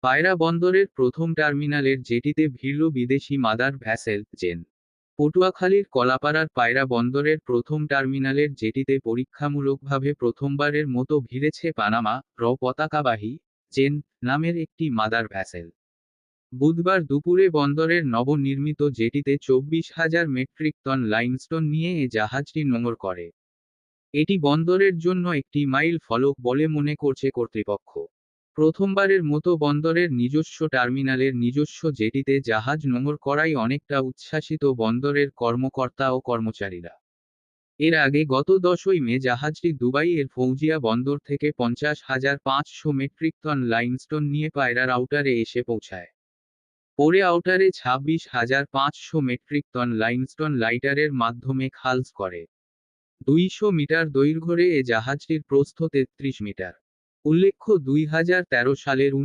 পায়রা বন্দরের প্রথম টার্মিনালের জেটিতে ভিড়ল বিদেশি মাদার ভ্যাসেল জেন। পটুয়াখালীর কলাপাড়ার পায়রা বন্দরের প্রথম টার্মিনালের জেটিতে পরীক্ষামূলকভাবে প্রথমবারের মতো ভিড়েছে পানামা পতাকাবাহী জেন নামের একটি মাদার ভ্যাসেল। বুধবার দুপুরে বন্দরের নবনির্মিত জেটিতে 24,000 মেট্রিক টন লাইমস্টোন নিয়ে এ জাহাজটি নোঙর করে। এটি বন্দরের জন্য একটি মাইল ফলক বলে মনে করছে কর্তৃপক্ষ। প্রথমবারের মতো বন্দরের নিজস্ব টার্মিনালের নিজস্ব জেটিতে জাহাজ নোঙর করাই অনেকটা উচ্ছ্বাসিত বন্দরের কর্মকর্তা ও কর্মচারীরা। এর আগে গত 10ই মে জাহাজটি দুবাইয়ের ফৌজিয়া বন্দর থেকে 50,500 মেট্রিক টন লাইমস্টোন নিয়ে পায়রার আউটারে এসে পৌঁছায়। পরে আউটারে 26,500 মেট্রিক টন লাইমস্টোন লাইটারের মাধ্যমে খালস করে। 200 মিটার দৈর্ঘ্যে এ জাহাজটির প্রস্থ 33 মিটার। উল্লেখ্য 2013 সালের